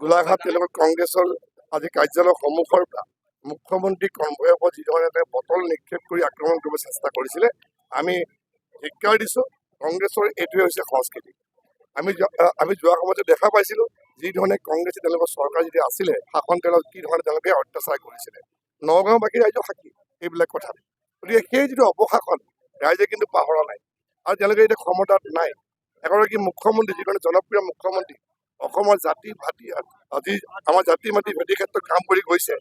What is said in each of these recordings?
গোলাঘাট কংগ্ৰেছৰ আজি কাৰ্যালয় সন্মুখৰ মুখ্যমন্ত্ৰী কনভয়ৰ ওপৰত যিধৰণে বটল নিক্ষেপ কৰি আক্ৰমণ কৰিব চেষ্টা কৰিছিলে আমি ধিক্কাৰ দিছোঁ। কংগ্ৰেছৰ এইটোৱে হৈছে সংস্কৃতি। আমি যোৱা সময়তে দেখা পাইছিলোঁ যিধৰণে কংগ্ৰেছে তেওঁলোকৰ চৰকাৰ যেতিয়া আছিলে শাসন কালত কি ধৰণে তেওঁলোকে অত্যাচাৰ কৰিছিলে। নগাঁওবাসী ৰাইজৰ সাক্ষী এইবিলাক কথা। গতিকে সেই যিটো অপশাসন ৰাইজে কিন্তু পাহৰা নাই আৰু তেওঁলোকে এতিয়া ক্ষমতাত নাই। এগৰাকী মুখ্যমন্ত্ৰী যিধৰণে জনপ্ৰিয় মুখ্যমন্ত্ৰী অসমৰ জাতি ভাতি আজি আমাৰ জাতি মাতি ভেটি ক্ষেত্ৰত কাম কৰি গৈছে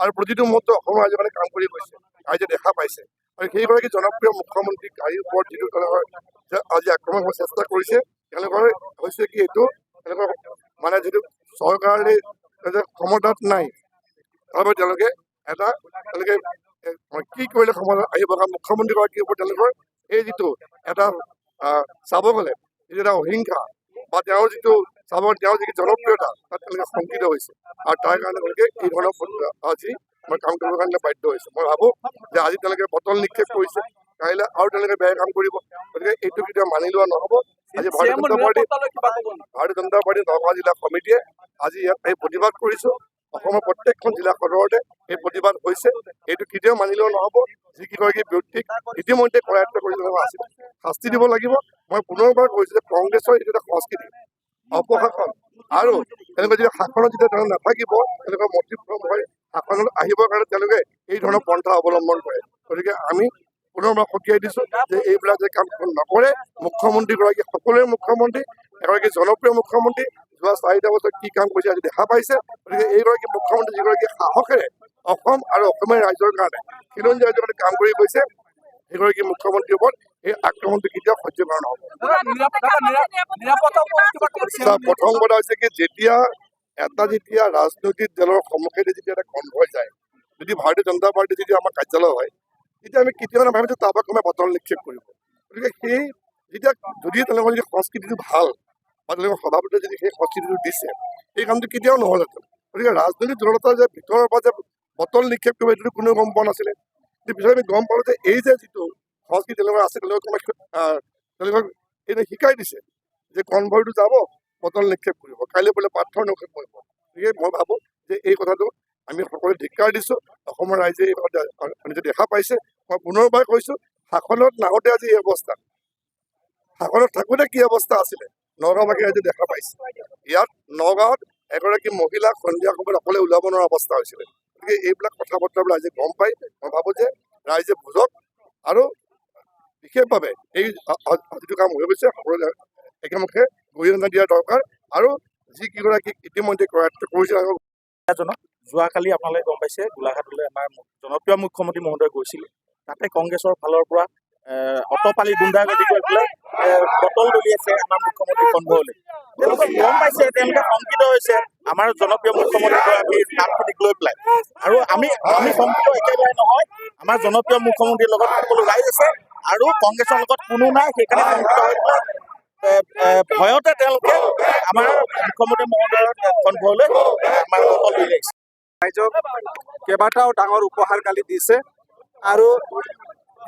আৰু প্ৰতিটো মুহূৰ্তত অসমৰ ৰাইজৰ কাৰণে কাম কৰি গৈছে, ৰাইজে দেখা পাইছে। আৰু সেইগৰাকী জনপ্ৰিয় মুখ্যমন্ত্ৰী গাড়ীৰ ওপৰত যিটো তেওঁলোকৰ আজি আক্ৰমণ কৰিব চেষ্টা কৰিছে, তেওঁলোকৰ হৈছে কি এইটো তেওঁলোকৰ মানে যিটো চৰকাৰে ক্ষমতাত নাই তাৰ বাবে তেওঁলোকে কি কৰিলে ক্ষমতাত আহিব কাৰণ মুখ্যমন্ত্ৰীগৰাকীৰ ওপৰত তেওঁলোকৰ এই যিটো এটা চাব গ'লে যিটো এটা অহিংসা বা তেওঁৰ যিটো তেওঁৰ যি জনপ্ৰিয়তা তাত তেওঁলোকে শংকিত হৈছে আৰু তাৰ কাৰণে তেওঁলোকে এই ধৰণৰ আজি কাম কৰিবৰ কাৰণে বাধ্য হৈছে। মই ভাবোঁ যে আজি তেওঁলোকে বটল নিক্ষেপ কৰিছে, কাইলৈ আৰু তেওঁলোকে বেয়া কাম কৰিব। গতিকে এইটো কেতিয়াও মানি লোৱা নহ'ব। আজি ভাৰতীয় জনতা পাৰ্টী নগাঁও জিলা সমিতিয়ে আজি ইয়াত এই প্ৰতিবাদ কৰিছোঁ। অসমৰ প্ৰত্যেকখন জিলা সদৰতে এই প্ৰতিবাদ হৈছে। এইটো কেতিয়াও মানি লোৱা নহ'ব। যিকেইগৰাকী ব্যক্তিক ইতিমধ্যে কৰায়ত্ব কৰি আছিল শাস্তি দিব লাগিব। মই পুনৰবাৰ কৈছোঁ যে কংগ্ৰেছৰ এইটো এটা সংস্কৃতি অপশাসন আৰু তেওঁলোকে যেতিয়া শাসনত যেতিয়া তেওঁলোক নাথাকিব তেওঁলোকৰ মতিভ্ৰম হৈ শাসনত আহিবৰ কাৰণে তেওঁলোকে এই ধৰণৰ পন্থা অৱলম্বন কৰে। গতিকে আমি পুনৰবাৰ সকীয়াই দিছোঁ যে এইবিলাক যে কাম নকৰে। মুখ্যমন্ত্ৰীগৰাকী সকলোৰে মুখ্যমন্ত্ৰী, এগৰাকী জনপ্ৰিয় মুখ্যমন্ত্ৰী যোৱা 4টা বছৰত কি কাম কৰিছে আজি দেখা পাইছে। গতিকে এইগৰাকী মুখ্যমন্ত্ৰী যিগৰাকী সাহসেৰে অসম আৰু অসমীয়া ৰাইজৰ কাৰণে খিলঞ্জীয়া ৰাইজৰ কাৰণে কাম কৰি গৈছে, সেইগৰাকী মুখ্যমন্ত্ৰীৰ ওপৰত এই আক্ৰমণটো কেতিয়াও সহ্য কৰা নহ'ব। প্ৰথম কথা হৈছে কি যেতিয়া ৰাজনৈতিক দলৰ সন্মুখেদি যেতিয়া এটা কনভয় যায়, যদি ভাৰতীয় জনতা পাৰ্টি যদি আমাৰ কাৰ্যালয় হয় তেতিয়া আমি কেতিয়াও নাভাবিম যে তাৰ পৰা কোনোবাই বটল নিক্ষেপ কৰিব। গতিকে সেই যদি তেওঁলোকৰ যদি সংস্কৃতিটো ভাল বা তেওঁলোকৰ সভাপতিয়ে যদি সেই সংস্কৃতিটো দিছে এই কামটো কেতিয়াও নহ'লহেঁতেন। গতিকে ৰাজনৈতিক দলতা যে ভিতৰৰ পৰা যে বটল নিক্ষেপ কৰিব এইটো কোনেও গম পোৱা নাছিলে। কিন্তু পিছত আমি গম পালোঁ যে এই যে যিটো সংস্কৃতি তেওঁলোকৰ আছে তেওঁলোকক এইটো শিকাই দিছে যে কনভয়টো যাব বটল নিক্ষেপ কৰিব, কাইলৈ বোলে পাথৰ নিক্ষেপ কৰিব। গতিকে মই ভাবোঁ যে এই কথাটো আমি সকলোৱে ধিক্কাৰ দিছোঁ। অসমৰ ৰাইজে এই কথা দেখা পাইছে। মই পুনৰবাৰ কৈছোঁ শাসনত নাহোঁতে আজি এই অৱস্থা, শাসনত থাকোঁতে কি অৱস্থা আছিলে নগাঁওবাসী ৰাইজে দেখা পাইছে। ইয়াত নগাঁৱত এগৰাকী মহিলাক সন্ধিয়া সময়ত অকলে ওলাব নোৱাৰা অৱস্থা হৈছিলে। গতিকে এইবিলাক কথা বতৰাবিলাক ৰাইজে গম পাই মই ভাবোঁ যে ৰাইজে বুজক আৰু বিশেষভাৱে এই যিটো কাম হৈ গৈছে সকলোৱে একেমুখে গৰিহণা দিয়া দৰকাৰ আৰু যিকেইগৰাকীক ইতিমধ্যে কৰায়ত্ব কৰিছে। যোৱাকালি আপোনালোকে গম পাইছে গোলাঘাটলৈ আমাৰ জনপ্ৰিয় মুখ্যমন্ত্ৰী মহোদয় গৈছিলে। তাতে কংগ্ৰেছৰ ফালৰ পৰা অটপালি গুণ্ডাগৰ্দি কৰি পেলাই বটল দলিয়াইছে আমাৰ মুখ্যমন্ত্ৰী কনভয়লৈ। তেওঁলোকে গম পাইছে, তেওঁলোকে শংকিত হৈছে আমাৰ জনপ্ৰিয় মুখ্যমন্ত্ৰীগৰাকীৰ নামখিনিক লৈ পেলাই। আৰু আমি শংকিত একেবাৰে নহয়, আমাৰ জনপ্ৰিয় মুখ্যমন্ত্ৰীৰ লগত সকলো ৰাইজ আছে আৰু কংগ্ৰেছৰ লগত কোনো নাই। সেইকাৰণে শংকিত হৈ পেলাই ভয়তে তেওঁলোকে আমাৰ মুখ্যমন্ত্ৰী মহোদয়ৰ কনভয়লৈ আমাৰ বটল দলিয়াইছে। ৰাইজক কেইবাটাও ডাঙৰ উপহাৰ কালি দিছে আৰু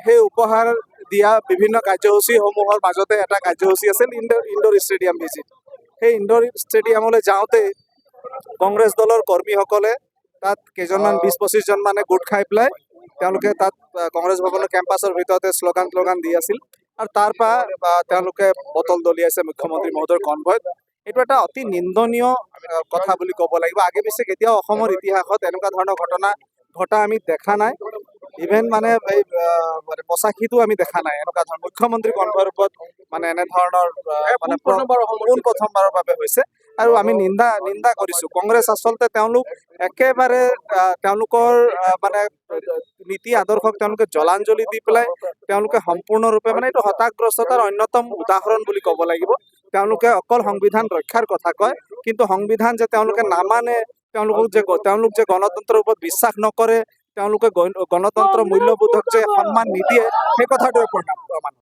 সেই উপহাৰ দিয়া বিভিন্ন কাৰ্যসূচীসমূহৰ মাজতে এটা কাৰ্যসূচী আছিল ইনডোৰ ষ্টেডিয়াম ভিজিট। সেই ইনডোৰ ষ্টেডিয়ামলৈ যাওঁতে কংগ্ৰেছ দলৰ কৰ্মীসকলে তাত কেইজনমান 20-25জন মানে গোট খাই পেলাই তেওঁলোকে তাত কংগ্ৰেছ ভৱনৰ কেম্পাছৰ ভিতৰতে শ্লোগান দি আছিল আৰু তাৰ পৰা তেওঁলোকে বটল দলিয়াইছে মুখ্যমন্ত্ৰী মহোদয়ৰ কনভয়ত। এইটো এটা অতি নিন্দনীয় কথা বুলি ক'ব লাগিব। আগে পিছে কেতিয়াও অসমৰ ইতিহাসত এনেকুৱা ধৰণৰ ঘটনা ঘটা আমি দেখা নাই। ইভেন মানে এই মানে পঁচাশীটো আমি দেখা নাই এনেকুৱা ধৰণৰ মুখ্যমন্ত্ৰী কণ্ঠৰূপত মানে এনেধৰণৰ মানে পোন প্ৰথমবাৰৰ বাবে হৈছে আৰু আমি নিন্দা কৰিছো কংগ্ৰেছ আচলতে তেওঁলোক একেবাৰে তেওঁলোকৰ মানে নীতি আদৰ্শক তেওঁলোকে জলাঞ্জলি দি পেলাই তেওঁলোকে সম্পূৰ্ণৰূপে মানে এইটো হতাশগ্ৰস্ততাৰ অন্যতম উদাহৰণ বুলি ক'ব লাগিব তেওঁলোকে অকল সংবিধান ৰক্ষাৰ কথা কয় কিন্তু সংবিধান যে তেওঁলোকে নামানে তেওঁলোক যে গণতন্ত্ৰৰ ওপৰত বিশ্বাস নকৰে তেওঁলোকে গণতন্ত্ৰ মূল্যবোধক যে সন্মান নিদিয়ে সেই কথাটোৱে প্ৰমাণ